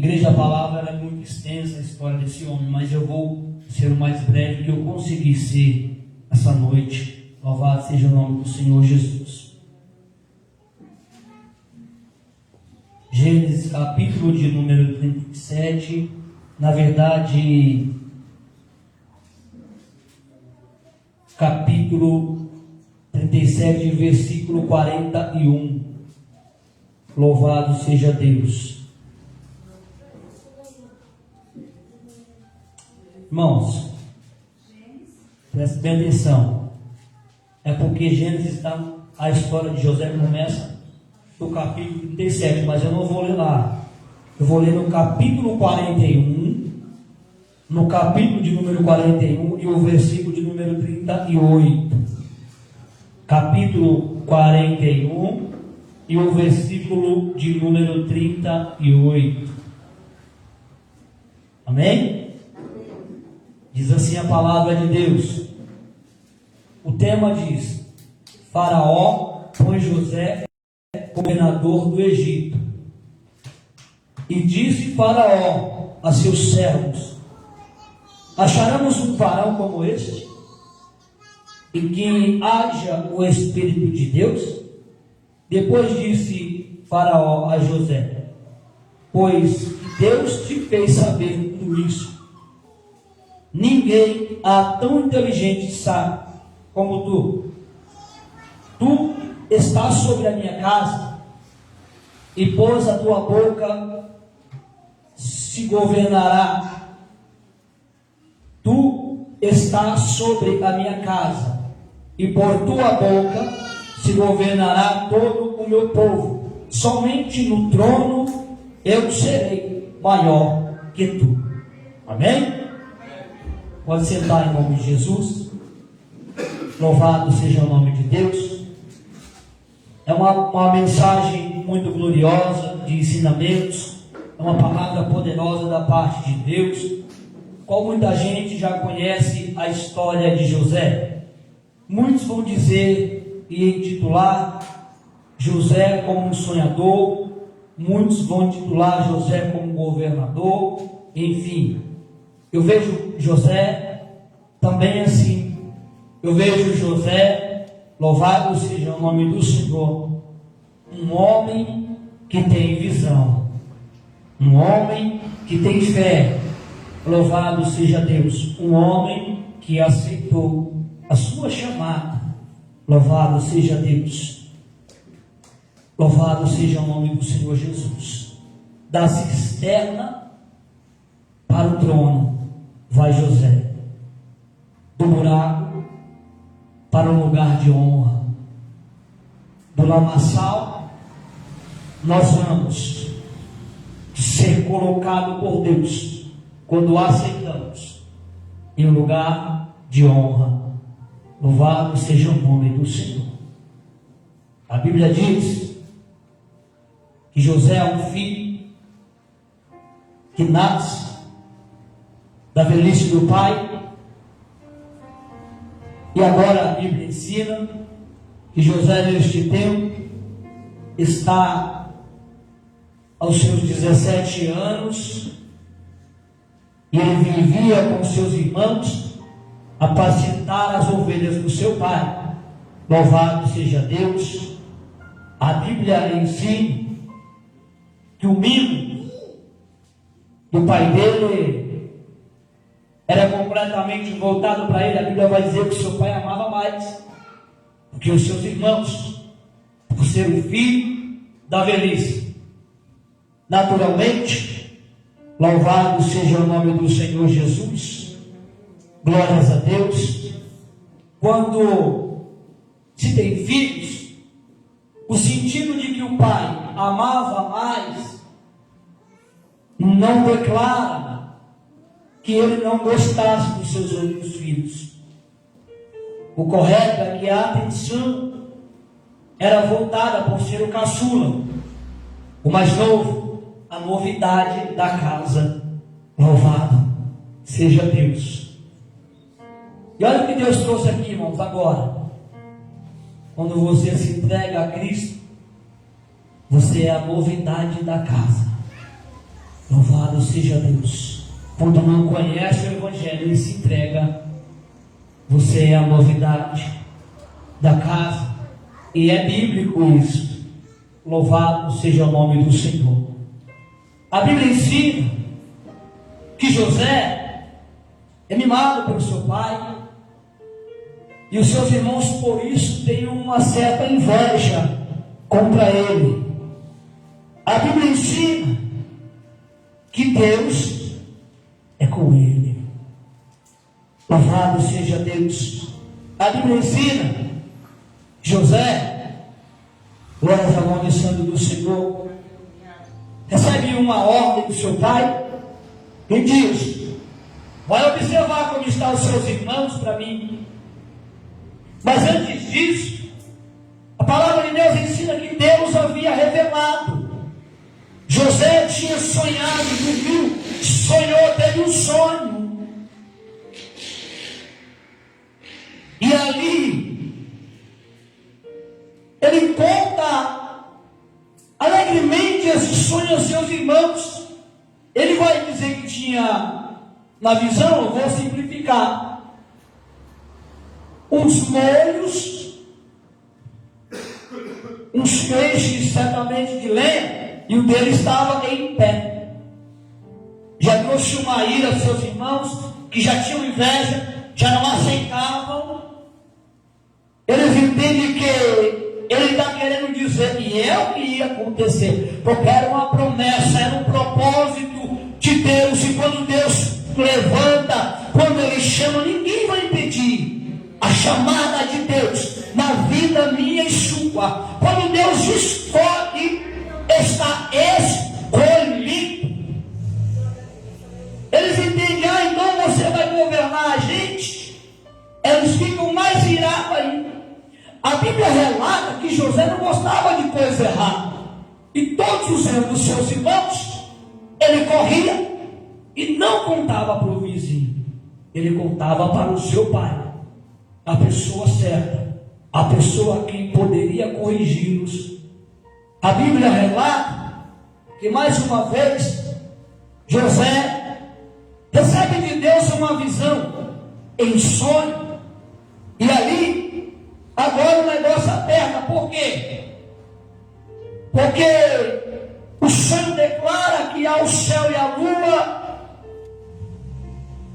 Igreja, a palavra é muito extensa, a história desse homem, mas eu vou ser o mais breve que eu conseguir ser essa noite. Louvado seja o nome do Senhor Jesus. Gênesis, capítulo de número 37, na verdade, capítulo 37, versículo 41. Louvado seja Deus. Irmãos, preste bem atenção. É porque Gênesis, a história de José começa no capítulo 37, mas eu não vou ler lá. Eu vou ler no capítulo 41, no capítulo de número 41 e o versículo de número 38. Capítulo 41 e o versículo de número 38. Amém? Diz assim a palavra de Deus. O tema diz: Faraó põe José governador do Egito. E disse Faraó a seus servos: acharemos um varão como este, em quem haja o Espírito de Deus? Depois disse Faraó a José: pois Deus te fez saber tudo isso. Ninguém há tão inteligente e sábio como tu. Tu estás sobre a minha casa, e pôs a tua boca se governará. Tu estás sobre a minha casa, e por tua boca se governará todo o meu povo. Somente no trono eu serei maior que tu. Amém? Pode sentar em nome de Jesus. Louvado seja o nome de Deus. É uma mensagem muito gloriosa de ensinamentos. É uma palavra poderosa da parte de Deus. Qual muita gente já conhece a história de José. Muitos vão dizer e intitular José como um sonhador. Muitos vão intitular José como governador. Enfim, eu vejo José também assim. Eu vejo José, louvado seja o nome do Senhor, um homem que tem visão, um homem que tem fé. Louvado seja Deus, um homem que aceitou a sua chamada. Louvado seja Deus. Louvado seja o nome do Senhor Jesus. Da cisterna para o trono vai José, do buraco para o lugar de honra, do lamaçal nós vamos ser colocado por Deus quando aceitamos em um lugar de honra. Louvado seja o nome do Senhor. A Bíblia diz que José é um filho que nasce da velhice do pai. E agora a Bíblia ensina que José, neste tempo, está aos seus 17 anos, e ele vivia com seus irmãos a apacentar as ovelhas do seu pai. Louvado seja Deus. A Bíblia ensina que o mimo do pai dele era completamente voltado para ele. A Bíblia vai dizer que seu pai amava mais do que os seus irmãos, por ser o filho da velhice. Naturalmente, louvado seja o nome do Senhor Jesus. Glórias a Deus. Quando se tem filhos, o sentido de que o pai amava mais não declara que ele não gostasse dos seus outros filhos. O correto é que a atenção era voltada por ser o caçula, o mais novo, a novidade da casa. Louvado seja Deus. E olha o que Deus trouxe aqui, irmãos, agora. Quando você se entrega a Cristo, você é a novidade da casa. Louvado Louvado seja Deus. Quando não conhece o Evangelho e se entrega, você é a novidade da casa. E é bíblico isso. Louvado seja o nome do Senhor. A Bíblia ensina que José é mimado pelo seu pai, e os seus irmãos por isso têm uma certa inveja contra ele. A Bíblia ensina que Deus é com ele. Louvado seja Deus. A Bíblia ensina José, glória ao nome santo do Senhor, recebe uma ordem do seu pai e diz: vai observar como estão os seus irmãos para mim. Mas antes disso, a palavra de Deus ensina que Deus havia revelado. José tinha sonhado, dormiu, sonhou, teve um sonho. E ali, ele conta alegremente esse sonho aos seus irmãos. Ele vai dizer que tinha, na visão, eu vou simplificar, uns molhos, uns peixes certamente de lenha, e o dele estava em pé. Já trouxe uma ira aos seus irmãos, que já tinham inveja, já não aceitavam. Eles entendem que ele está querendo dizer, e é o que ia acontecer, porque era uma promessa, era um propósito de Deus, e quando Deus levanta, quando Ele chama, ninguém vai impedir a chamada de Deus na vida minha e sua. Quando Deus escolhe, está escolhido. Eles entendem, então você vai governar a gente. Eles ficam mais irados ainda. A Bíblia relata que José não gostava de coisa errada, e todos os erros dos seus irmãos ele corria e não contava para o vizinho, ele contava para o seu pai, a pessoa certa, a pessoa a quem poderia corrigi-los. A Bíblia relata que mais uma vez José recebe de Deus uma visão em sonho, e ali agora o negócio aperta. Por quê? Porque o sonho declara que há o céu e a lua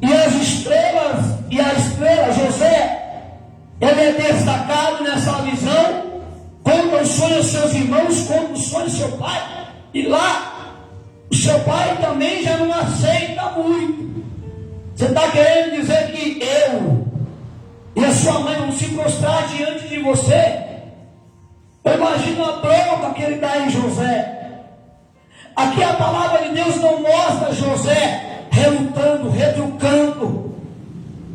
e as estrelas, e a estrela José, ele é destacado nessa visão, conta o sonho aos seus irmãos, conta o sonho ao seu pai, e lá o seu pai também já não aceita muito. Você está querendo dizer que eu e a sua mãe vão se prostrar diante de você? Eu imagino a bronca que ele dá em José. Aqui a palavra de Deus não mostra José relutando, retrucando.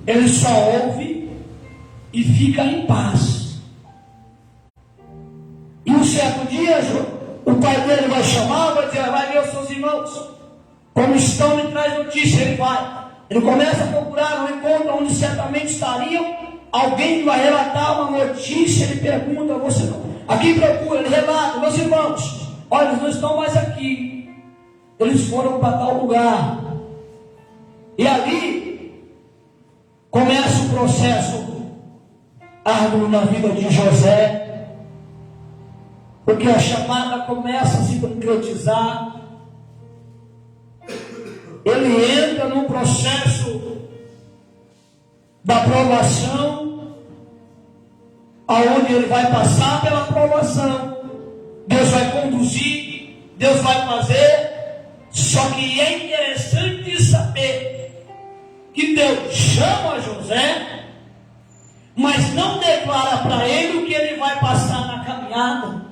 Ele só ouve e fica em paz. E um certo dia o pai dele vai chamar, vai dizer, vai ver os seus irmãos como estão, me traz notícia. Ele vai, ele começa a procurar um encontro onde certamente estariam. Alguém vai relatar uma notícia, ele pergunta, você não? Aqui procura, ele relata, meus irmãos, olha, eles não estão mais aqui, eles foram para tal lugar. E ali começa o processo árduo na vida de José, porque a chamada começa a se concretizar. Ele entra no processo da provação, aonde ele vai passar pela provação. Deus vai conduzir, Deus vai fazer. Só que é interessante saber que Deus chama José, mas não declara para ele o que ele vai passar na caminhada.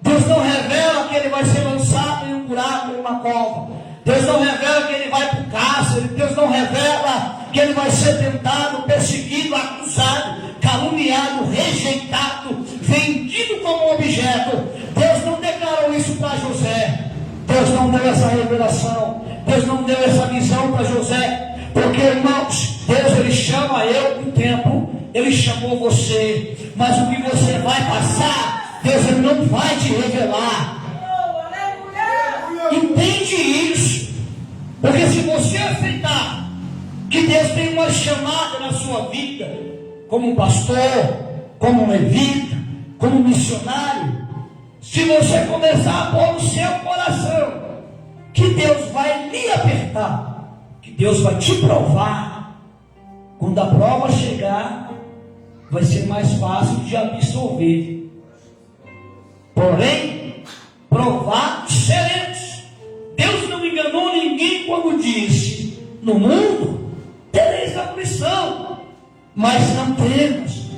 Deus não revela que ele vai ser lançado em um buraco, em uma cova. Deus não revela que ele vai para o cárcere. Deus não revela que ele vai ser tentado, perseguido, acusado, caluniado, rejeitado, vendido como objeto. Deus não declarou isso para José. Deus não deu essa revelação. Deus não deu essa visão para José. Porque, irmãos, Deus ele chama eu com tempo, ele chamou você, mas o que você vai passar, Deus ele não vai te revelar. Entende isso? você aceitar que Deus tem uma chamada na sua vida, como pastor, como levita, como missionário, se você começar a pôr no seu coração que Deus vai lhe apertar, que Deus vai te provar, quando a prova chegar, vai ser mais fácil de absorver. Porém, provados seremos. Deus não enganou ninguém quando disse: no mundo tereis aflição, mas não temas,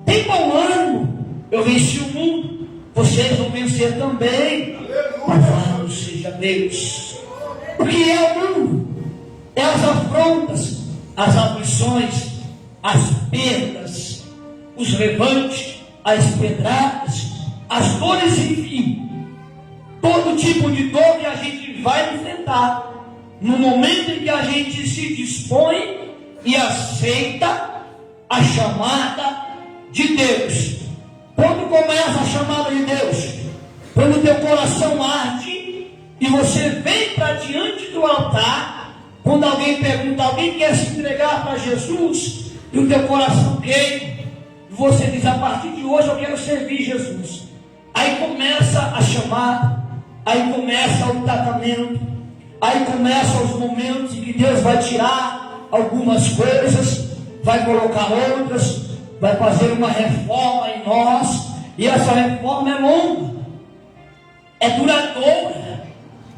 tem bom ânimo, eu venci o mundo, vocês vão vencer também. Louvado seja Deus. O que é o mundo? É as afrontas, as aflições, as perdas, os levantes, as pedradas, as dores, enfim, todo tipo de dor que a gente vai enfrentar no momento em que a gente se dispõe e aceita a chamada de Deus. Quando começa a chamada de Deus, quando teu coração arde e você vem para diante do altar, quando alguém pergunta, alguém quer se entregar para Jesus, e o teu coração queima, você diz: a partir de hoje eu quero servir Jesus. Aí começa a chamada, aí começa o tratamento, aí começam os momentos em que Deus vai tirar algumas coisas, vai colocar outras, vai fazer uma reforma em nós, e essa reforma é longa, é duradoura.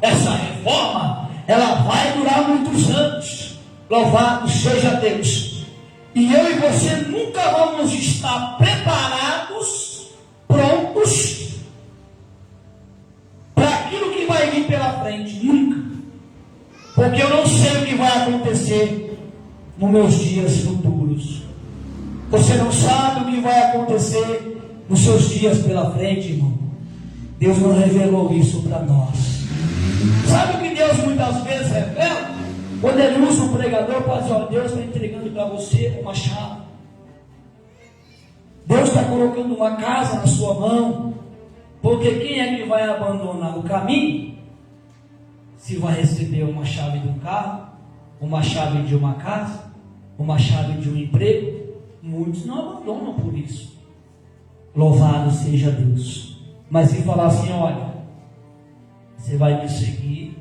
Essa reforma, ela vai durar muitos anos. Louvado seja Deus. E eu e você nunca vamos estar preparados, prontos para aquilo que vai vir pela frente, nunca, porque eu não sei o que vai acontecer nos meus dias futuros. Você não sabe o que vai acontecer nos seus dias pela frente, irmão. Deus não revelou isso para nós. Sabe o que Deus muitas vezes revela? Quando Ele usa um pregador para dizer: ó, Deus está entregando para você uma chave. Deus está colocando uma casa na sua mão. Porque quem é que vai abandonar o caminho se vai receber uma chave de um carro, uma chave de uma casa, uma chave de um emprego? Muitos não abandonam por isso. Louvado seja Deus. Mas se falar assim: olha, você vai me seguir,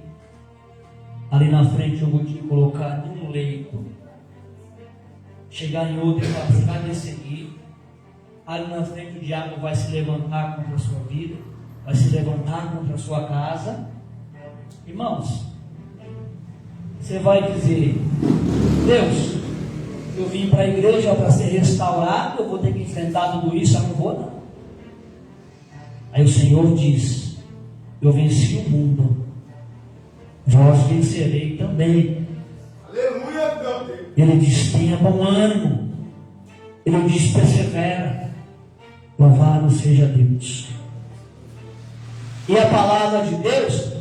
ali na frente eu vou te colocar num leito, chegar em outro e falar: você vai me seguir, ali na frente o diabo vai se levantar contra a sua vida, vai se levantar contra a sua casa. Irmãos, você vai dizer: Deus, eu vim para a igreja para ser restaurado, eu vou ter que enfrentar tudo isso, eu não vou não. Aí o Senhor diz: eu venci o mundo, vós vencerei também. Aleluia, meu Deus. Ele diz: tenha bom ânimo. Ele diz: persevera. Louvado seja Deus. E a palavra de Deus,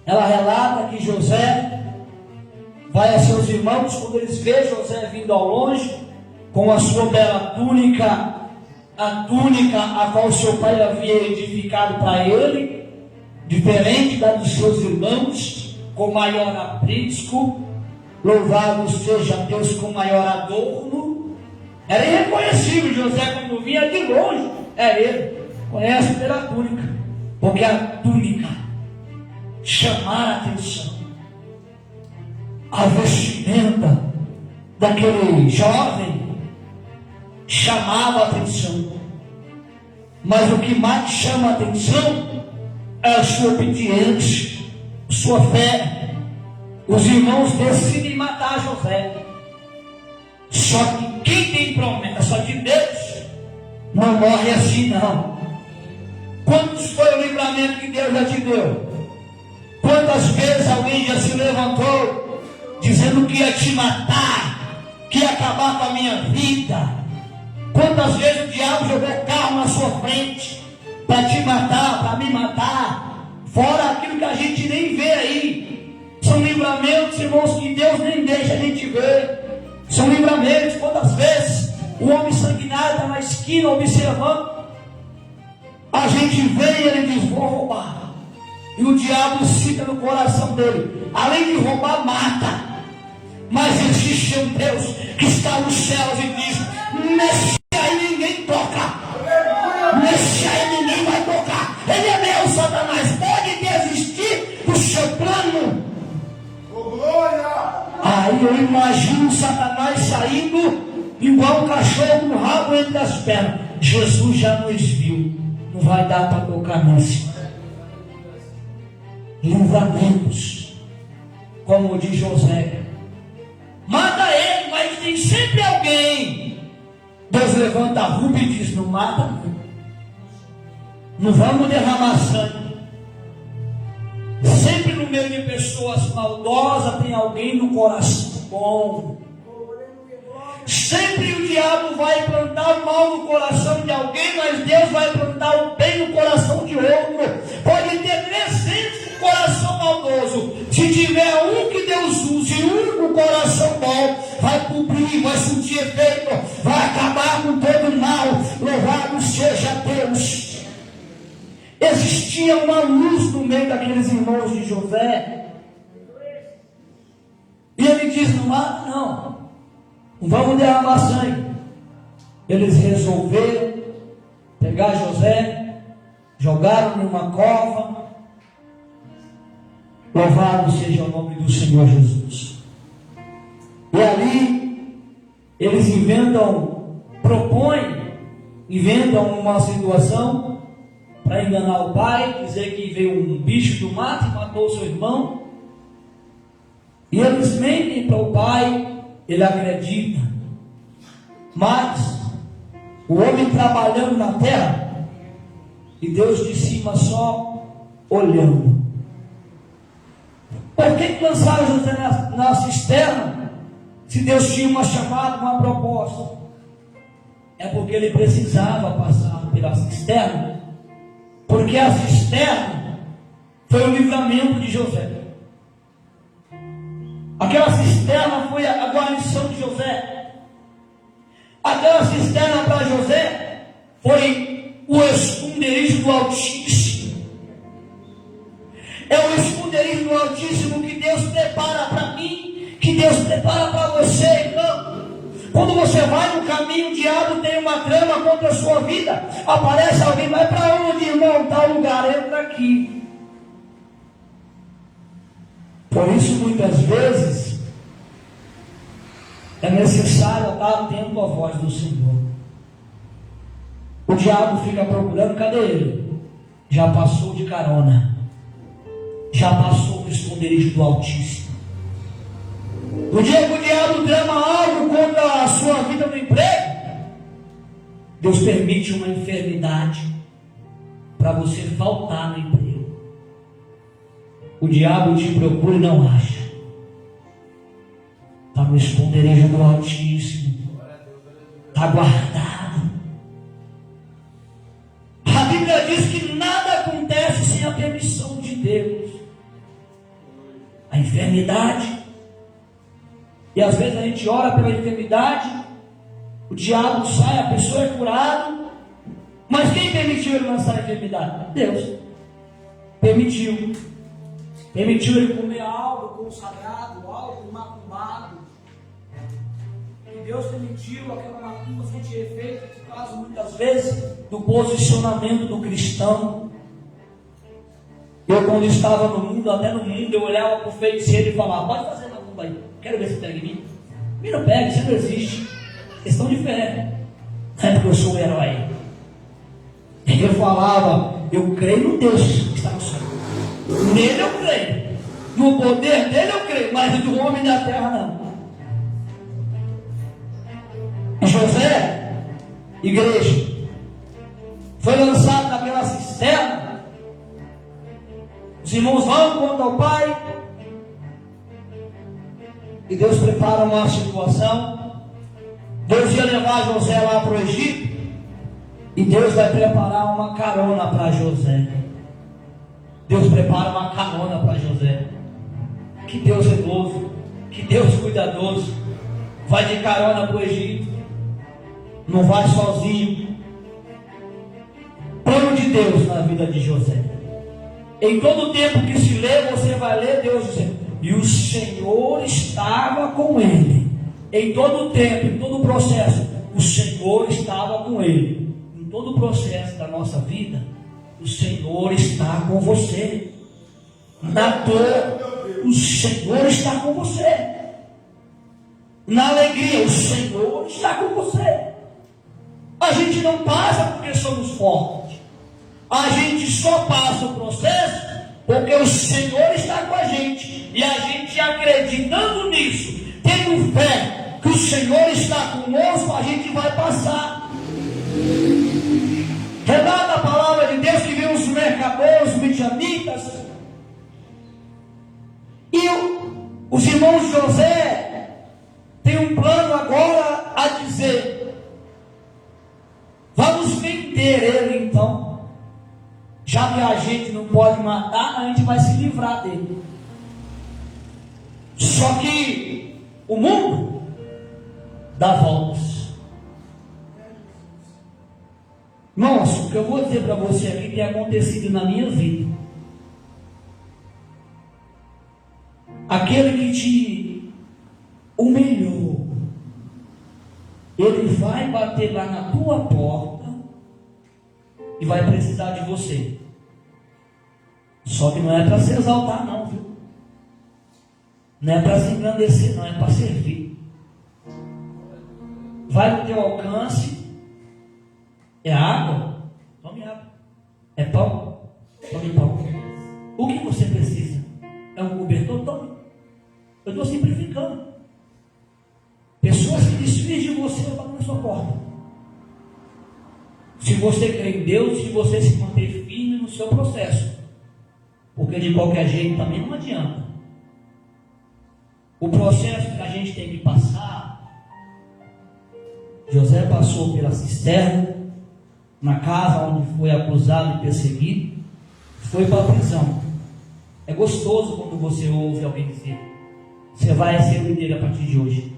ela relata que José vai a seus irmãos, quando eles veem José vindo ao longe, com a sua bela túnica, a túnica a qual seu pai havia edificado para ele, diferente da dos seus irmãos, com maior aprisco, louvado seja Deus, com maior adorno. Era irreconhecível. José, quando vinha de longe, é ele, conhece pela túnica, porque a túnica chamava a atenção. A vestimenta daquele jovem chamava a atenção, mas o que mais chama a atenção é a sua obediência, sua fé. Os irmãos decidem matar José. Só que quem tem promessa de Deus não morre assim não. Quantos foi o livramento que Deus já te deu? Quantas vezes alguém já se levantou dizendo que ia te matar, que ia acabar com a minha vida? Quantas vezes o diabo jogou carro na sua frente para te matar, para me matar? Fora aquilo que a gente nem vê aí. São livramentos, irmãos, que Deus nem deixa a gente ver. São livramentos. Quantas vezes o homem sanguinário está na esquina observando, a gente vê e ele diz: vou roubar. E o diabo cita no coração dele: além de roubar, mata. Mas existe um Deus que está nos céus e diz: nesse aí ninguém toca. Nesse aí ninguém vai tocar. Ele é meu, Satanás. Pode desistir do seu plano. Aí eu imagino Satanás saindo igual um cachorro com o rabo entre as pernas. Jesus já nos viu. Não vai dar para tocar nesse. Livramentos, como diz José. Mata ele, mas tem sempre alguém. Deus levanta a rua e diz: não mata, não. Não vamos derramar sangue. Sempre no meio de pessoas maldosas tem alguém no coração bom. Sempre o diabo vai plantar o mal no coração de alguém, mas Deus vai plantar o bem no coração de outro. Pode ter 300 no coração maldoso. Se tiver um que Deus use, um com coração bom, vai cobrir, vai sentir efeito, vai acabar com todo o mal. Louvado seja Deus. Existia uma luz no meio daqueles irmãos de José. E ele diz: não mata, não. Não vamos derramar sangue. Eles resolveram pegar José, jogaram numa cova. Louvado seja o nome do Senhor Jesus. E ali eles inventam uma situação para enganar o pai, dizer que veio um bicho do mato e matou seu irmão. E eles mentem para o pai, ele acredita. Mas o homem trabalhando na terra e Deus de cima só olhando. Por que lançaram José na cisterna? Se Deus tinha uma chamada, uma proposta. É porque ele precisava passar pela cisterna. Porque a cisterna foi o livramento de José. Aquela cisterna foi a guarnição de José. Aquela cisterna para José foi o esconderijo do Altíssimo. É o esconderijo do Altíssimo que Deus prepara para mim, que Deus prepara para você, irmão. Quando você vai no caminho, o diabo tem uma trama contra a sua vida. Aparece alguém: vai para onde, irmão? Tal lugar, entra aqui. Por isso, muitas vezes, é necessário estar atento à voz do Senhor. O diabo fica procurando: cadê ele? Já passou de carona. Já passou do esconderijo do Altíssimo. O dia que o diabo trama algo contra a sua vida no emprego, Deus permite uma enfermidade para você faltar no emprego. O diabo te procura e não acha. Está no esconderijo do Altíssimo. Está guardado. A Bíblia diz que nada acontece sem a permissão de Deus. A enfermidade. E às vezes a gente ora pela enfermidade, o diabo sai, a pessoa é curada. Mas quem permitiu ele lançar a enfermidade? Deus. Permitiu. Permitiu ele comer algo consagrado, algo macumbado. E Deus permitiu aquela macumba sentir efeito por causa muitas vezes do posicionamento do cristão. Eu, quando estava no mundo, até no mundo, eu olhava para o feiticeiro e falava: pode fazer macumba aí, quero ver se pega em mim. Me não pega, você não existe. Questão de fé. Não é porque eu sou o herói. Eu falava: eu creio no Deus que está no céu. Nele eu creio. No poder dele eu creio, mas do homem da terra não. E José, igreja, foi lançado naquela cisterna. Os irmãos vão contra o pai. E Deus prepara uma situação. Deus ia levar José lá para o Egito. E Deus vai preparar uma carona para José. Deus prepara uma carona para José. Que Deus zeloso, que Deus cuidadoso. Vai de carona para o Egito. Não vai sozinho. Plano de Deus na vida de José. Em todo tempo que se lê, você vai ler Deus dizendo, e o Senhor estava com ele. Em todo tempo, em todo processo, o Senhor estava com ele. Em todo o processo da nossa vida, o Senhor está com você. Na dor, o Senhor está com você. Na alegria, o Senhor está com você. A gente não passa porque somos fortes. A gente só passa o processo porque o Senhor está com a gente. E a gente acreditando nisso, tendo fé que o Senhor está conosco, a gente vai passar. Relata a palavra de Deus que viu os mercadores, os midianitas. E os irmãos de José têm um plano agora a dizer: vamos vender ele então. Já que a gente não pode matar, a gente vai se livrar dele. Só que o mundo dá voltas. Irmãos, o que eu vou dizer para você aqui tem acontecido na minha vida. Aquele que te humilhou, ele vai bater lá na tua porta e vai precisar de você. Só que não é para se exaltar não, viu? Não é para se engrandecer não, é para servir. Vai no teu alcance. É água? Tome água. É pão? Tome pão. O que você precisa? É um cobertor? Tome. Eu estou simplificando. Pessoas que desfiem de você vão bater na sua porta. Se você crê em Deus, se você se manter firme no seu processo. Porque de qualquer jeito também não adianta. O processo que a gente tem que passar, José passou pela cisterna, na casa onde foi acusado e perseguido, foi para a prisão. É gostoso quando você ouve alguém dizer: você vai ser líder a partir de hoje,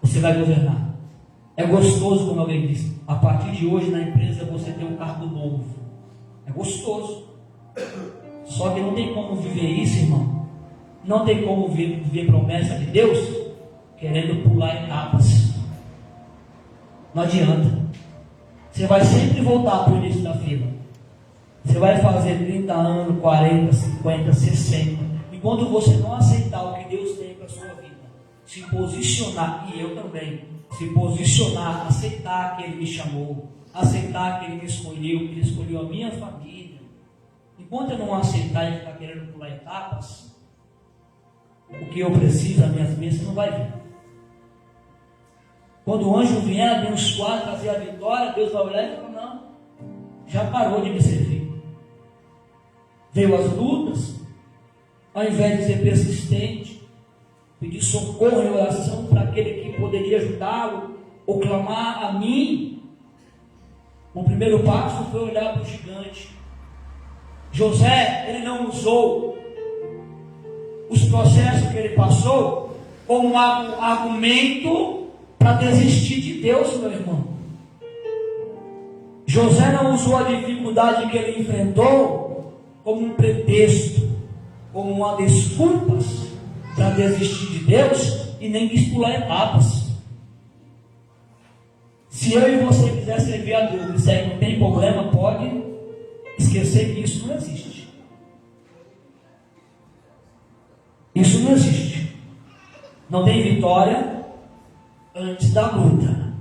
você vai governar. É gostoso quando alguém diz: a partir de hoje na empresa você tem um cargo novo. É gostoso. Só que não tem como viver isso, irmão. Não tem como viver promessa de Deus querendo pular etapas. Não adianta. Você vai sempre voltar para o início da fila. Você vai fazer 30 anos, 40, 50, 60. Enquanto você não aceitar o que Deus tem para a sua vida, se posicionar, e eu também, se posicionar, aceitar que Ele me chamou, aceitar que Ele me escolheu, que Ele escolheu a minha família. Enquanto eu não aceitar e ficar querendo pular etapas, o que eu preciso, as minhas bênçãos não vai vir. Quando o anjo vier abençoar, trazer a vitória, Deus vai olhar e falar: não, já parou de me servir. Veio as lutas, ao invés de ser persistente, pedir socorro e oração para aquele que poderia ajudá-lo, ou clamar a mim, o primeiro passo foi olhar para o gigante. José, ele não usou os processos que ele passou como um argumento para desistir de Deus, meu irmão. José não usou a dificuldade que ele enfrentou como um pretexto, como uma desculpa para desistir de Deus, e nem quis pular etapas. Se eu e você quiser servir a Deus e disser que não tem problema, pode esquecer que isso não existe. Isso não existe. Não tem vitória antes da luta.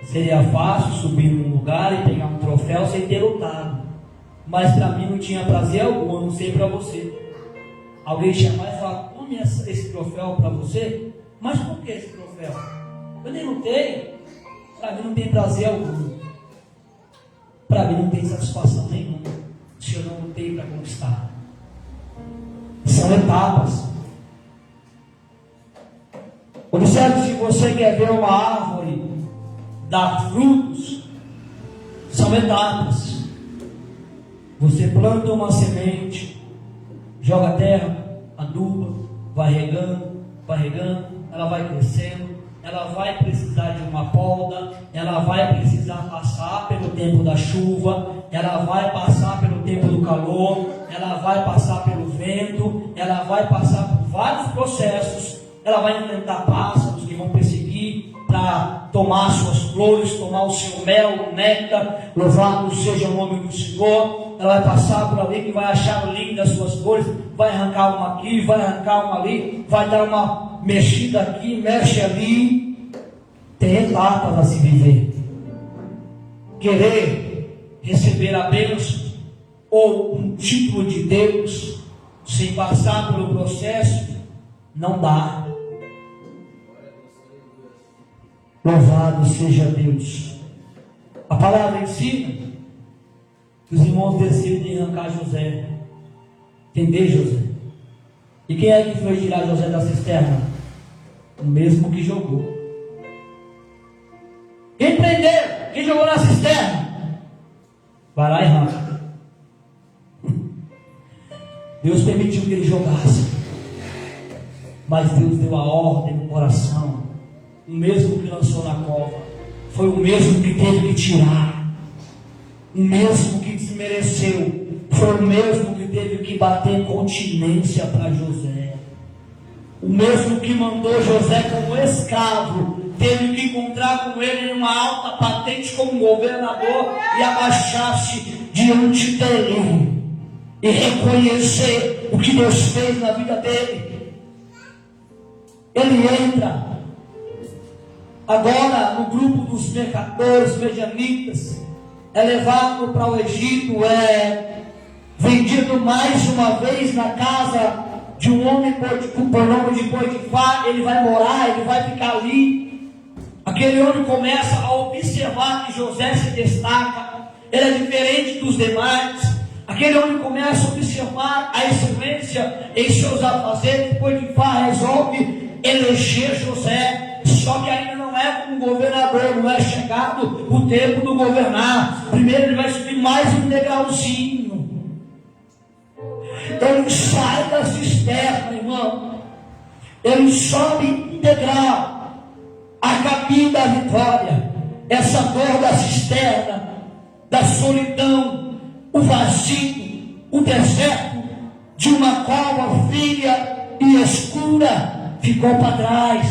Seria fácil subir num lugar e pegar um troféu sem ter lutado. Mas para mim não tinha prazer algum, eu não sei para você. Alguém chamar e falar: tome esse troféu para você. Mas por que esse troféu? Eu nem lutei. Para mim não tem prazer algum. Para mim não tem satisfação nenhuma se eu não lutei para conquistar. São etapas. Observe, se você quer ver uma árvore dar frutos, são etapas. Você planta uma semente, joga terra, aduba, vai regando, ela vai crescendo, ela vai precisar de uma poda, ela vai precisar passar pelo tempo da chuva, ela vai passar pelo tempo tempo do calor, ela vai passar pelo vento, ela vai passar por vários processos, ela vai enfrentar pássaros que vão perseguir para tomar suas flores, tomar o seu mel, o néctar. Louvado seja o nome do Senhor. Ela vai passar por ali, que vai achar lindas as suas flores, vai arrancar uma aqui, vai arrancar uma ali, vai dar uma mexida aqui, mexe ali. Tem etapas a se viver. Querer receber a bênção ou um título de Deus sem passar pelo processo não dá. Louvado seja Deus. A palavra ensina que os irmãos decidem arrancar José. Entender José? E quem é que foi tirar José da cisterna? O mesmo que jogou. Quem prendeu? Quem jogou na cisterna? Vai lá e arranca. Deus permitiu que ele jogasse, mas Deus deu a ordem no coração. O mesmo que lançou na cova foi o mesmo que teve que tirar. O mesmo que desmereceu foi o mesmo que teve que bater continência para José. O mesmo que mandou José como escravo teve que encontrar com ele em uma alta patente como governador e abaixar-se diante dele e reconhecer o que Deus fez na vida dele. Ele entra agora no grupo dos mercadores, medianitas, é levado para o Egito, é vendido mais uma vez na casa de um homem por nome de Potifar. Ele vai morar, ele vai ficar ali. Aquele homem começa a observar que José se destaca, ele é diferente dos demais. Aquele homem começa a observar a excelência em seus afazeres. Potifar resolve eleger José, só que ainda não é como governador, não é chegado o tempo do governar. Primeiro ele vai subir mais um degrauzinho. Ele sai da cisterna, irmão. Ele sobe um degrau. A caminho da vitória. Essa dor da cisterna, da solidão, o vazio, o deserto, de uma cova fria e escura, ficou para trás.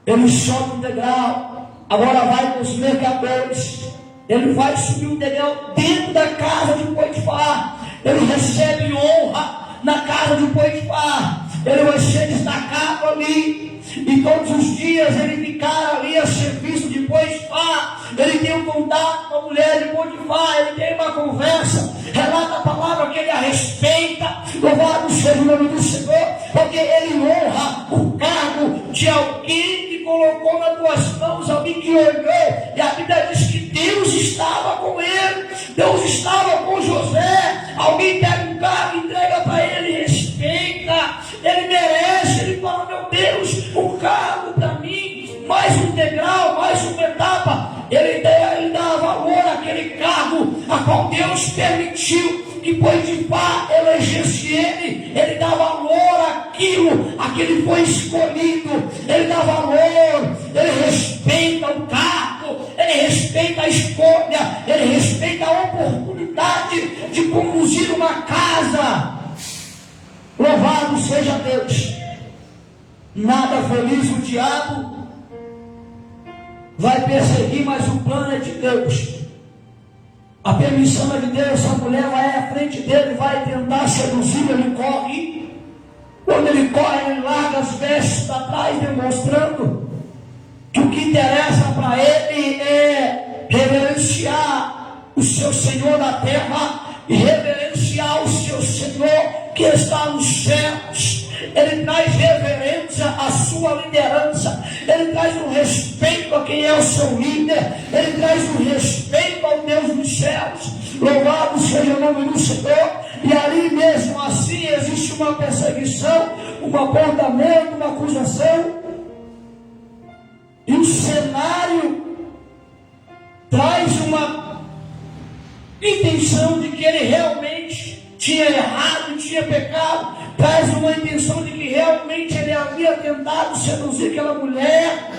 Ele sobe um degrau, agora vai com os mercadores. Ele vai subir um degrau dentro da casa de Potifar. Ele recebe honra na casa de Potifar. Ele vai ser destacado ali. E todos os dias ele ficar ali a serviço de Potifar. Ele tem um contato com a mulher de Potifar. Ele tem uma conversa. Relata a palavra que ele a respeita. Louvado seja o nome do Senhor. Porque ele honra o cargo de alguém que colocou nas tuas mãos, alguém que olhou. E a Bíblia diz que Deus estava com ele. Deus estava com José. Alguém pega um cargo, entrega para ele, respeita. Ele merece. Ele fala: meu Deus, um cargo para mim, mais um degrau, mais uma etapa. Ele dá valor àquele cargo a qual Deus permitiu que Potifar elegesse ele. Ele dá valor àquilo a que ele foi escolhido. Ele dá valor, ele respeita o cargo, ele respeita a escolha, ele respeita a oportunidade de conduzir uma casa. Louvado seja Deus. Nada feliz o diabo vai perseguir, mas o plano é de Deus. A permissão é de Deus. A mulher vai à frente dele, vai tentar seduzir, ele corre. Quando ele corre, ele larga as vestes atrás, demonstrando que o que interessa para ele é reverenciar o seu Senhor da terra e reverenciar o seu Senhor que está nos céus. Ele traz reverência à sua liderança. Ele traz um respeito a quem é o seu líder. Ele traz um respeito ao Deus dos céus. Louvado seja o nome do Senhor. E ali mesmo assim existe uma perseguição, um apontamento, uma acusação. E o cenário traz uma intenção de que ele realmente tinha errado, tinha pecado. Traz uma intenção de que realmente ele havia tentado seduzir aquela mulher.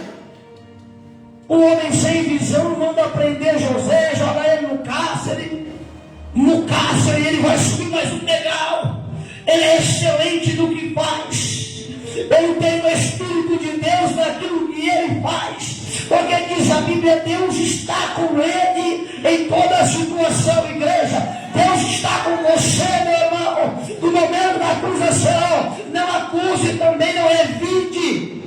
O homem sem visão manda prender José, joga ele no cárcere. no cárcere, ele vai subir mais um degrau. Ele é excelente no que faz. Ele tem o Espírito de Deus naquilo que ele faz. Porque diz a Bíblia, Deus está com ele em toda a situação, igreja. Deus está com você, meu irmão. No momento da acusação, não acuse, também não evite.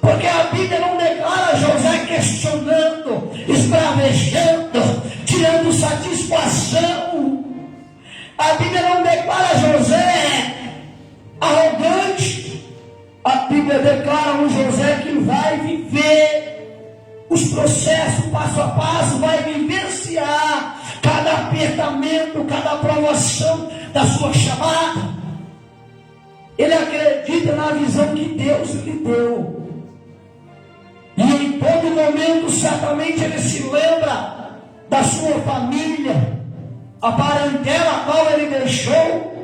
Porque a Bíblia não declara José questionando, esbravejando, tirando satisfação. A Bíblia não declara José arrogante. A Bíblia declara um José que vai viver os processos passo a passo, vai vivenciar cada apertamento, cada provação da sua chamada. Ele acredita na visão que Deus lhe deu. E em todo momento, certamente, ele se lembra da sua família, a parentela a qual ele deixou.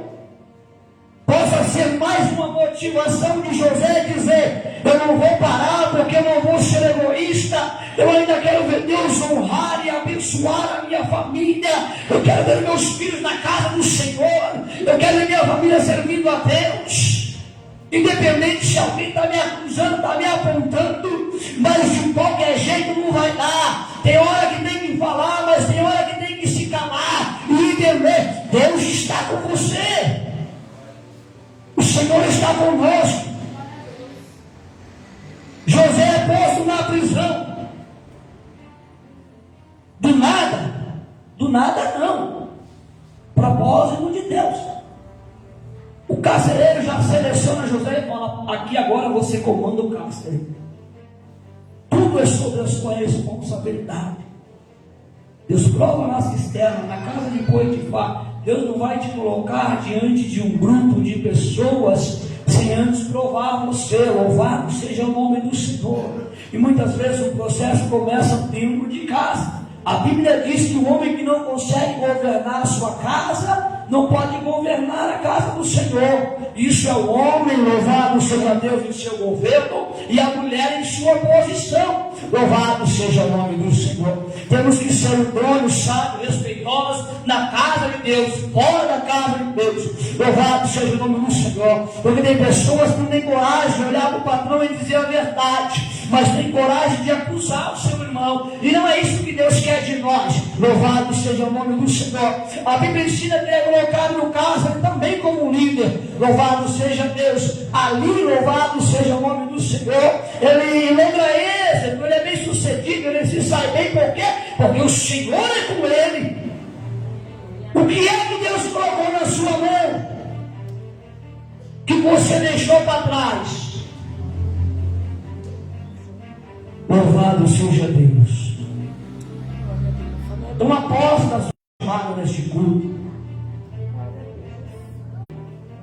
Possa ser mais uma motivação de José dizer: eu não vou parar, porque eu não vou ser egoísta. Eu ainda quero ver Deus honrar e abençoar a minha família. Eu quero ver meus filhos na casa do Senhor. Eu quero ver minha família servindo a Deus. Independente se alguém está me acusando, está me apontando, mas de qualquer jeito não vai dar. Tem hora que tem que falar, mas tem hora que tem que se calar e entender: Deus está com você. O Senhor está conosco. José é posto na prisão. Do nada não. Propósito de Deus. O carcereiro já seleciona José e fala: aqui agora você comanda o cárcere. Tudo é sobre a sua responsabilidade. Deus prova na cisterna, na casa de Potifar. Deus não vai te colocar diante de um grupo de pessoas sem antes provar você. Louvado seja o nome do Senhor. E muitas vezes o processo começa dentro de casa. A Bíblia diz que o homem que não consegue governar a sua casa, não pode governar a casa do Senhor. Isso é o homem, louvado seja Deus, em seu governo, e a mulher em sua posição. Louvado seja o nome do Senhor. Temos que ser idôneos, sábios, respeitosos na casa de Deus, fora da casa de Deus. Louvado seja o nome do Senhor. Porque tem pessoas que não têm coragem de olhar para o patrão e dizer a verdade, mas tem coragem de acusar o seu irmão. E não é isso que Deus quer de nós. Louvado seja o nome do Senhor. A Bíblia ensina que é colocado no cárcere também como um líder. Louvado seja Deus. Ali, louvado seja o nome do Senhor. Ele lembra êxito, ele é bem sucedido, ele se sai bem. Por quê? Porque o Senhor é com ele. O que é que Deus colocou na sua mão que você deixou para trás? Louvado seja Deus. Então aposta chamado neste culto.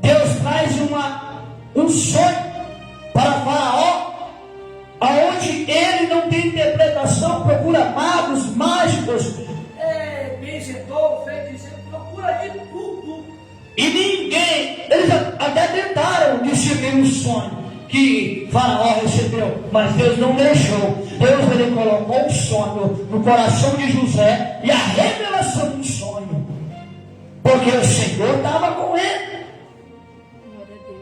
Deus traz um sonho para Faraó, aonde ele não tem interpretação, procura magos, mágicos, benzetor, feiticeiro, procura de tudo. E ninguém, eles até tentaram discernir um sonho que Faraó recebeu, mas Deus não deixou. Deus ele colocou um sonho no coração de José e a revelação do sonho, porque o Senhor estava com ele,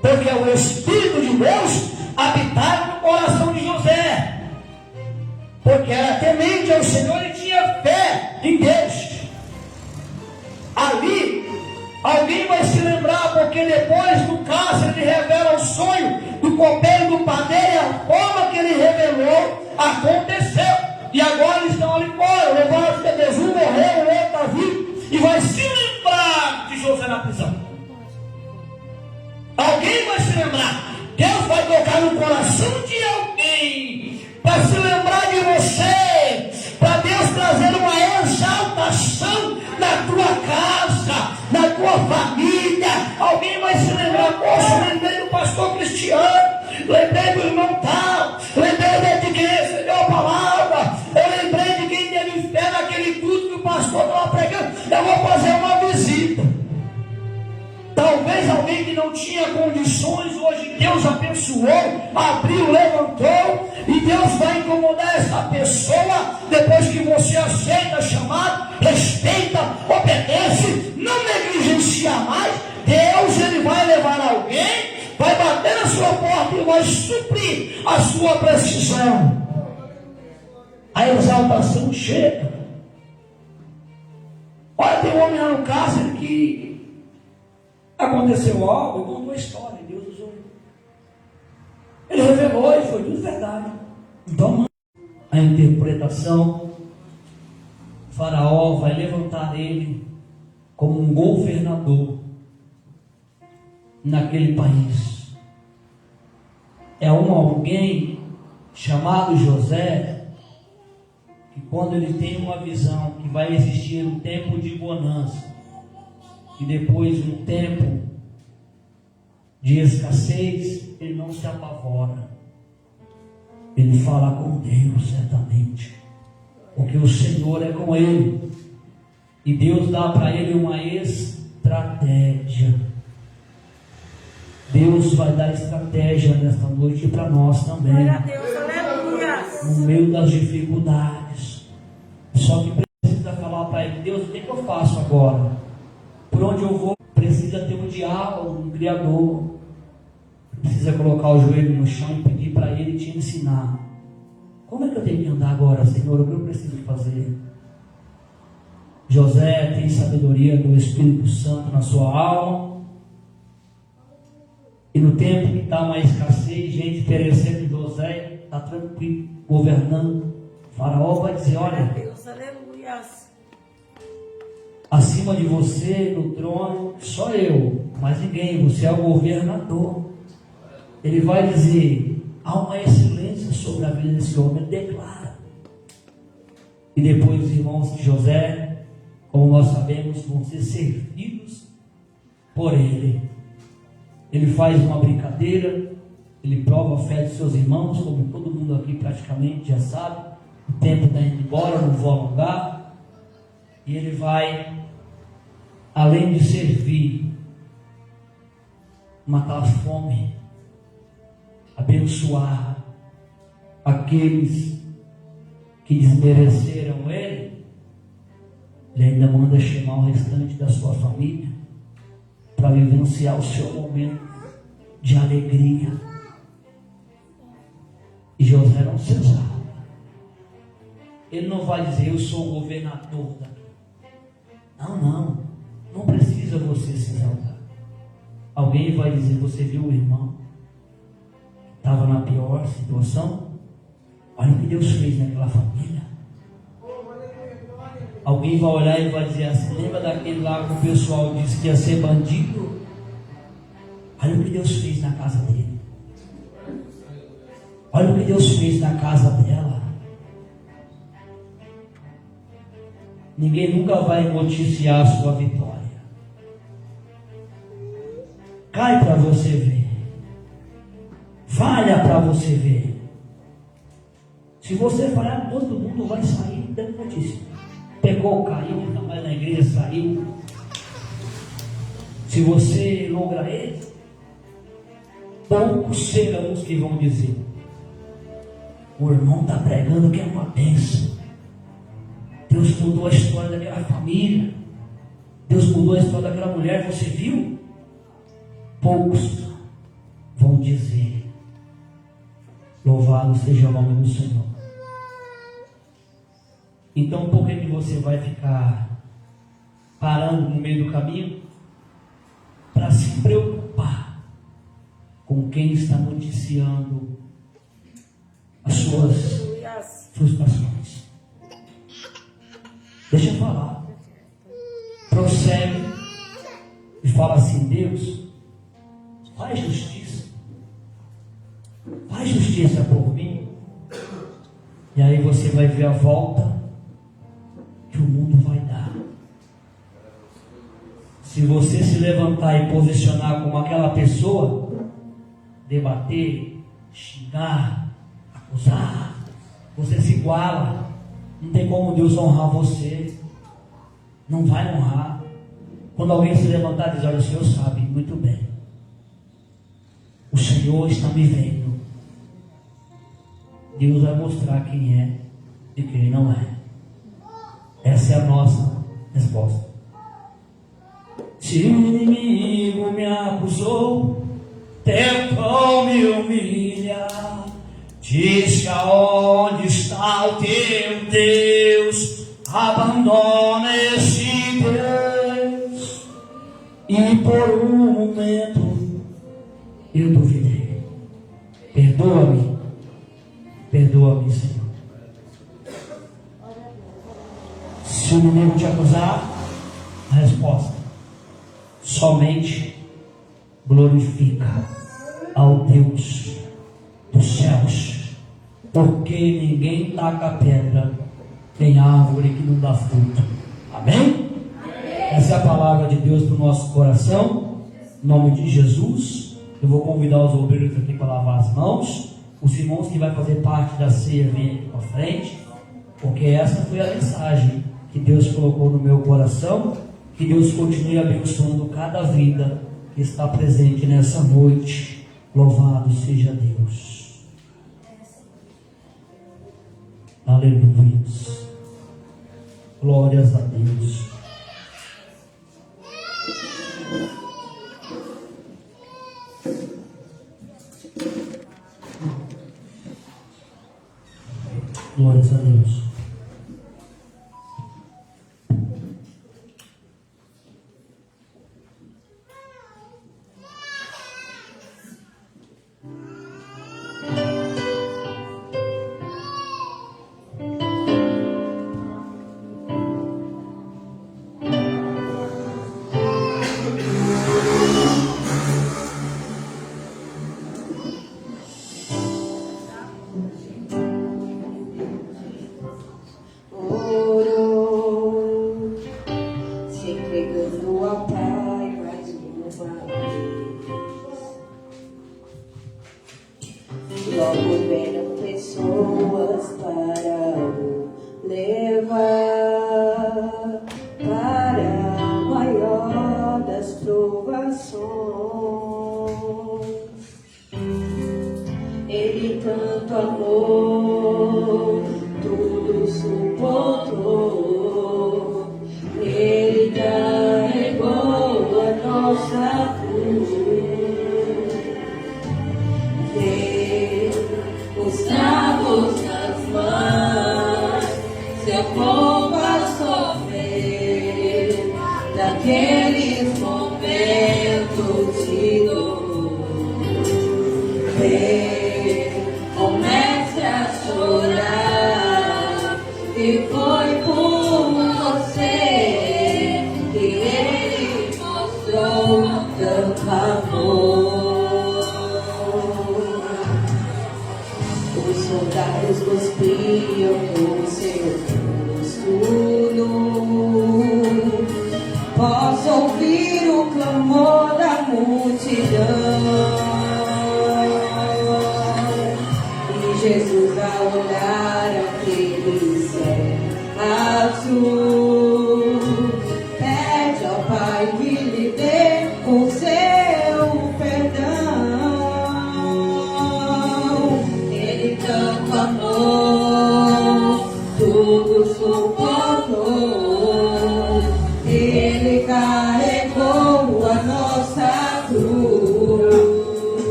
porque o Espírito de Deus habitava no coração de José, porque era temente ao Senhor e tinha fé em Deus. Ali alguém vai se lembrar, porque depois do cárcere ele revela o sonho do copeiro do padeiro, e a forma que ele revelou aconteceu. E agora eles estão ali fora, levaram de Deus, um morreu, o outro está vivo, e vai se lembrar de José na prisão. Alguém vai se lembrar. Deus vai tocar no coração de alguém para se lembrar de você, para Deus trazer uma exaltação na tua casa, na tua família. Alguém vai se lembrar: poxa, lembrei do pastor Cristiano, lembrei do irmão tal, lembrei de quem recebeu a palavra, eu lembrei de quem teve fé naquele culto que o pastor estava pregando. Eu vou fazer uma visita. Talvez Talvez alguém que não tinha condições, hoje Deus abençoou, abriu, levantou, e Deus vai incomodar essa pessoa depois que você aceita chamado, respeita, obedece, não negligencia mais. Deus, ele vai levar alguém, vai bater na sua porta e vai suprir a sua precisão. A exaltação chega. Olha, tem um homem lá no cárcere que aconteceu algo, ele contou a história, Deus usou ele. Ele revelou e foi tudo verdade. Então, a interpretação, Faraó vai levantar ele como um governador naquele país. É alguém chamado José, que quando ele tem uma visão que vai existir um tempo de bonança e depois um tempo de escassez, ele não se apavora. Ele fala com Deus certamente, porque o Senhor é com ele, e Deus dá para ele uma estratégia. Deus vai dar estratégia nesta noite para nós também. Glória a Deus, aleluia. No meio das dificuldades. Só que precisa falar para ele: Deus, o que eu faço agora? Por onde eu vou? Precisa ter um diálogo, um Criador. Precisa colocar o joelho no chão e pedir para ele te ensinar. Como é que eu tenho que andar agora, Senhor? O que eu preciso fazer? José tem sabedoria do Espírito Santo na sua alma. E no tempo que está uma escassez, gente perecendo, José está tranquilo, governando. O Faraó vai dizer: olha, Deus, aleluia. Acima de você, no trono, só eu, mas ninguém, você é o governador. Ele vai dizer: há uma excelência sobre a vida desse homem, ele declara. E depois os irmãos de José, como nós sabemos, vão ser servidos por ele. Ele faz uma brincadeira, ele prova a fé de seus irmãos, como todo mundo aqui praticamente já sabe. O tempo está indo embora, não vou alongar. E ele vai, além de servir, matar a fome, abençoar aqueles que desmereceram ele. Ele ainda manda chamar o restante da sua família para vivenciar o seu momento de alegria. E José não se exalta. Ele não vai dizer: eu sou o governador daqui. Não precisa você se exaltar. Alguém vai dizer: você viu o irmão que estava na pior situação? Olha o que Deus fez naquela família. Alguém vai olhar e vai dizer assim: lembra daquele lá que o pessoal disse que ia ser bandido? Olha o que Deus fez na casa dele. Olha o que Deus fez na casa dela. Ninguém nunca vai noticiar a sua vitória. Cai para você ver. Falha para você ver. Se você falhar, todo mundo vai sair dando notícia. Pecou, caiu, não mais na igreja, saiu. Se você logra isso, poucos serão os que vão dizer: o irmão está pregando que é uma bênção. Deus mudou a história daquela família. Deus mudou a história daquela mulher, você viu? Poucos vão dizer: louvado seja o nome do Senhor. Então, por que você vai ficar parando no meio do caminho para se preocupar com quem está noticiando as suas frustrações? Deixa eu falar. Prossegue e fala assim: Deus, faz justiça. Faz justiça por mim. E aí você vai ver a volta que o mundo vai dar. Se você se levantar e posicionar como aquela pessoa, debater, xingar, acusar, você se iguala. Não tem como Deus honrar você. Não vai honrar. Quando alguém se levantar e dizer: olha, o Senhor sabe muito bem, o Senhor está me vendo, Deus vai mostrar quem é e quem não é. Essa é a nossa resposta. Se o inimigo me acusou, tentou me humilhar, disse: aonde está o teu Deus? Abandona esse Deus. E por um momento eu duvidei. Perdoa-me, perdoa-me, Senhor. Se o inimigo te acusar, a resposta: somente glorifica ao Deus dos céus, porque ninguém taca pedra em árvore que não dá fruto. Amém? Essa é a palavra de Deus para o nosso coração. Em nome de Jesus, eu vou convidar os obreiros aqui para lavar as mãos. Os irmãos que vai fazer parte da ceia, vem aqui para frente, porque essa foi a mensagem que Deus colocou no meu coração. Que Deus continue abençoando cada vida que está presente nessa noite. Louvado seja Deus. Aleluia. Glórias a Deus. Glórias a Deus.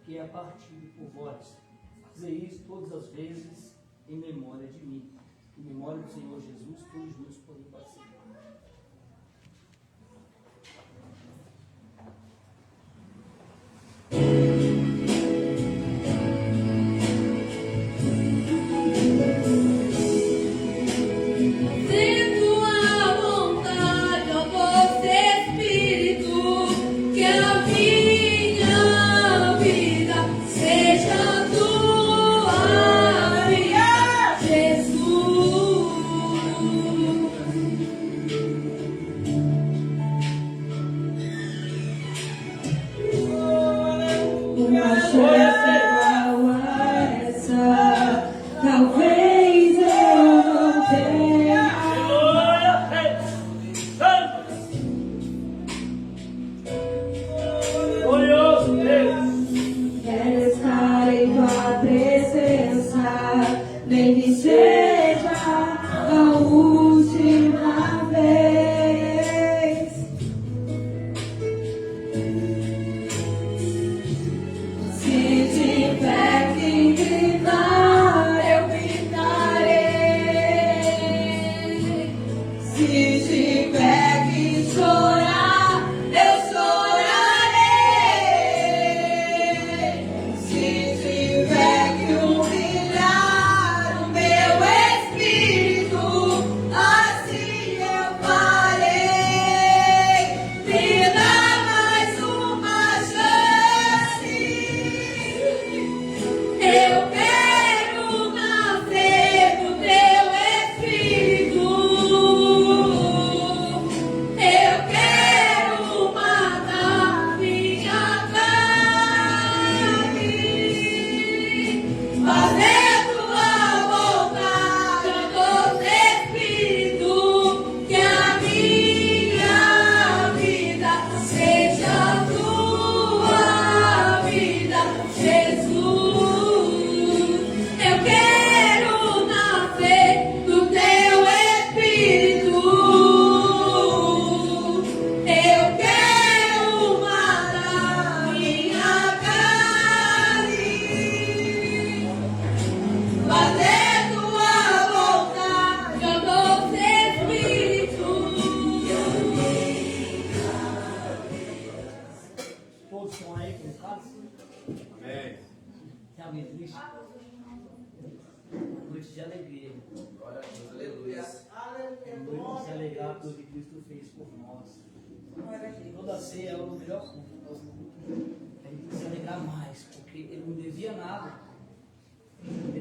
Que é partido por vós. Fazer isso todas as vezes em memória de mim. Em memória do Senhor Jesus, todos juntos podemos participar.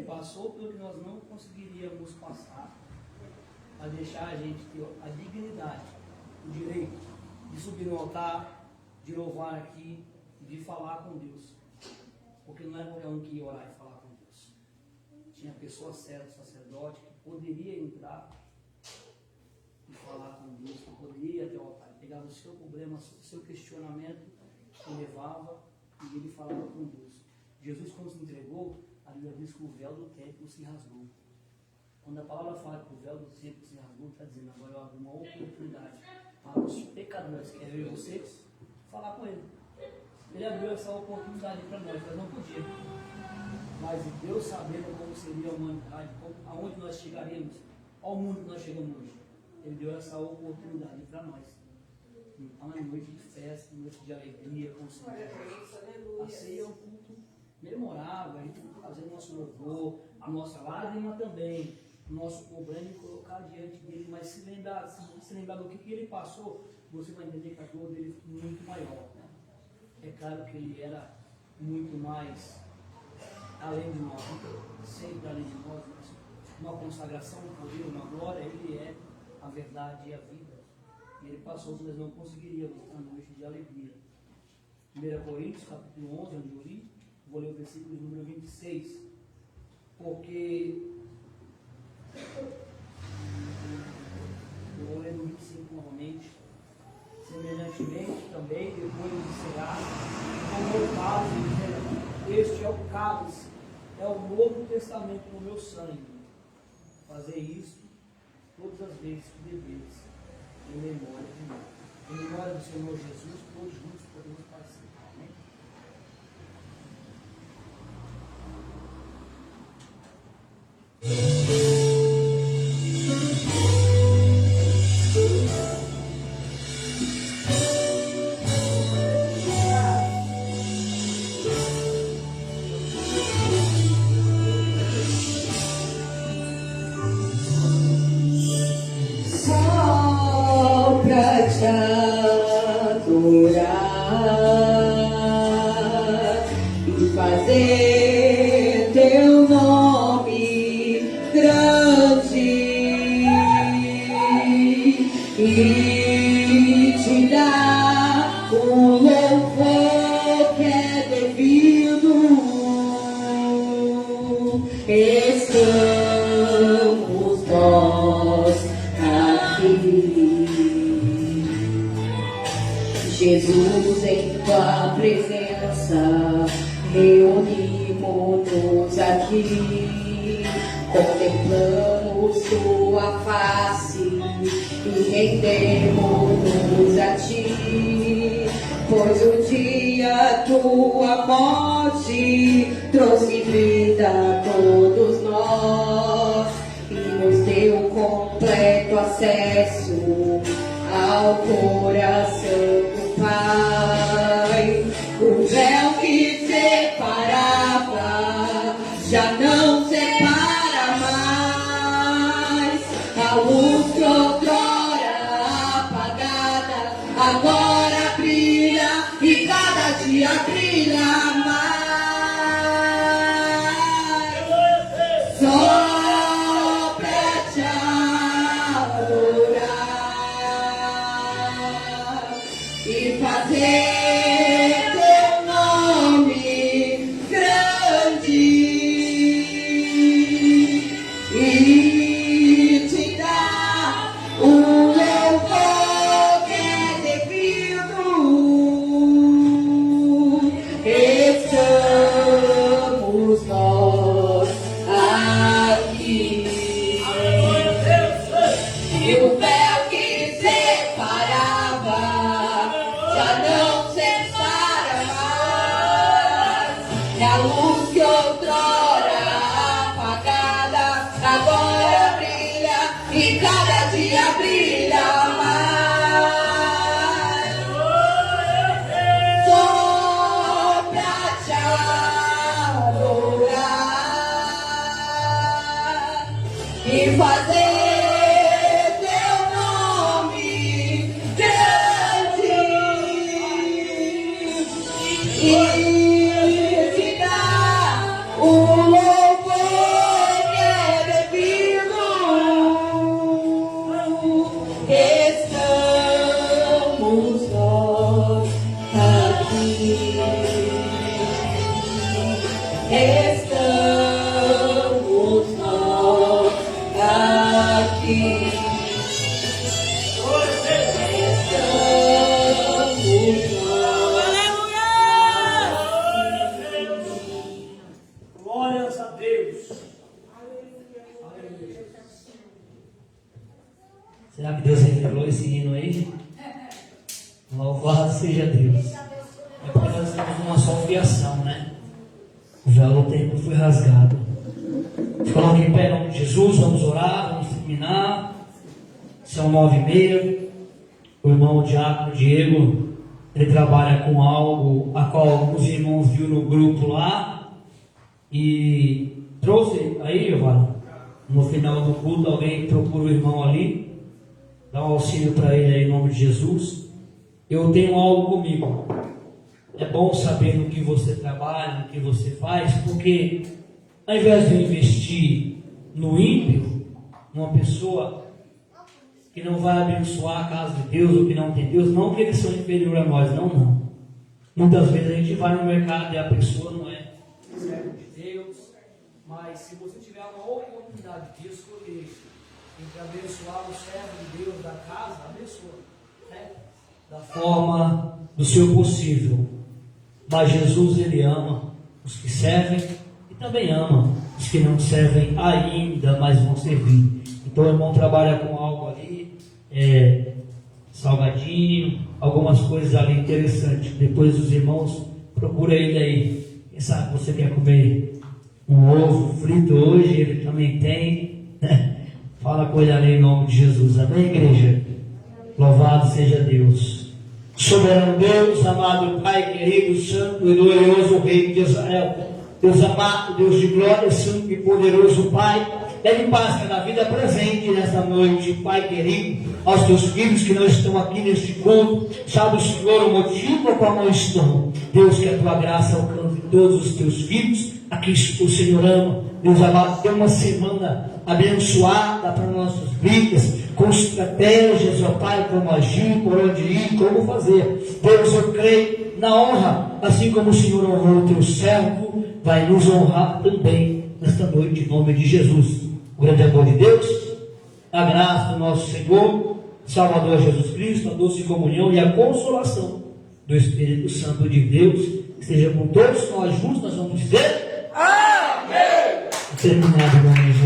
Passou pelo que nós não conseguiríamos passar, a deixar a gente ter a dignidade, o direito de subir no altar, de louvar aqui, de falar com Deus. Porque não era qualquer um que ia orar e falar com Deus. Tinha pessoa certa, sacerdote, que poderia entrar e falar com Deus, que poderia ir até o altar. Ele pegava o seu problema, o seu questionamento, e levava e ele falava com Deus. Jesus, quando se entregou, a Bíblia diz que o véu do templo se rasgou. Quando a palavra fala que o véu do templo se rasgou, está dizendo, agora eu abro uma oportunidade para os pecadores, que é eu e você, falar com ele. Ele abriu essa oportunidade para nós não podíamos. Mas Deus, sabendo como seria a humanidade, aonde nós chegaremos, ao mundo que nós chegamos hoje, Ele deu essa oportunidade para nós. Então é noite de festa, noite de alegria, com o Senhor. A ceia é um culto memorável, a gente fazendo nosso louvor, a nossa lágrima também, o nosso problema e colocar diante dele, mas se lembrar do que ele passou, você vai entender que a dor dele foi muito maior. Né? É claro que ele era muito mais além de nós, sempre além de nós, mas uma consagração, um poder, uma glória, ele é a verdade e a vida. E ele passou que nós não conseguiríamos a noite de alegria. 1 Coríntios, capítulo 11, onde eu li, vou ler o versículo número 26, porque eu vou ler no 25 novamente. Semelhantemente também, depois de cear, tomou o cálice, dizendo: este é o cálice, é o novo testamento no meu sangue. Fazer isso todas as vezes que beberes, em memória de mim. Em memória do Senhor Jesus, todos juntos podemos participar. Amém? Só pra te adorar e fazer teu nome grande e te dar o louvor que é devido. Estamos nós aqui, Jesus, em tua presença, reunimos-nos aqui, contemplamos tua face e rendemos-nos a ti, pois o dia tua morte trouxe vida a todos nós e nos deu completo acesso ao coração do Pai. O véu que separava já não separa mais. A luz que outrora apagada agora brilha e cada dia brilha mais. Só pra te adorar e fazer teu nome grande e te dar o louvor que é devido. Estamos nós aqui. E o véu que separava já não separa mais. E a luz que outrora apagada agora brilha e cada dia brilha mais. Só pra te adorar e fazer teu nome grande e te dar o louvor que é devido. Estamos nós aqui. Estamos nós aqui. Glórias a Deus. Aleluia. Será que Deus revelou esse hino aí? Louvado seja Deus. É porque nós uma só fiação, né? O véu do templo foi rasgado. Coloque em pé em nome de Jesus, vamos orar, vamos terminar. São 9h30. O irmão Diácono Diego, ele trabalha com algo a qual alguns irmãos viu no grupo lá e trouxe aí, Giovanni, no final do culto, alguém procura o irmão ali, dá um auxílio para ele aí em nome de Jesus. Eu tenho algo comigo. É bom saber no que você trabalha, no que você faz, porque ao invés de eu investir no ímpio, numa pessoa que não vai abençoar a casa de Deus, ou que não tem Deus, não que eles são inferiores a nós, não. Muitas vezes a gente vai no mercado e a pessoa não é servo de Deus, mas se você tiver uma oportunidade de escolher entre abençoar o servo de Deus da casa, abençoa, né? Da forma do seu possível. Mas Jesus, ele ama os que servem e também ama os que não servem ainda, mas vão servir. Então o irmão trabalha com algo ali, salgadinho, algumas coisas ali interessantes. Depois os irmãos, procura ele aí. Quem sabe você quer comer um ovo frito hoje, ele também tem, né? Fala com ele ali em nome de Jesus, amém, igreja? Louvado seja Deus. Soberano Deus, amado Pai querido, santo e glorioso Rei de Israel, Deus amado, Deus de glória, santo e poderoso Pai, dê paz na vida presente nesta noite, Pai querido, aos teus filhos que não estão aqui neste culto, sabe o Senhor o motivo ao qual não estão. Deus, que a tua graça alcance todos os teus filhos, aqui o Senhor ama. Deus amado, tem uma semana abençoada para nossas vidas, com estratégias, ó Pai, como agir, por onde ir, como fazer. Deus, eu creio na honra, assim como o Senhor honrou o teu servo, vai nos honrar também nesta noite, em nome de Jesus. O grande amor de Deus, a graça do nosso Senhor, Salvador Jesus Cristo, a doce comunhão e a consolação do Espírito Santo de Deus, esteja com todos nós juntos. Nós vamos dizer amém. Terminado em nome de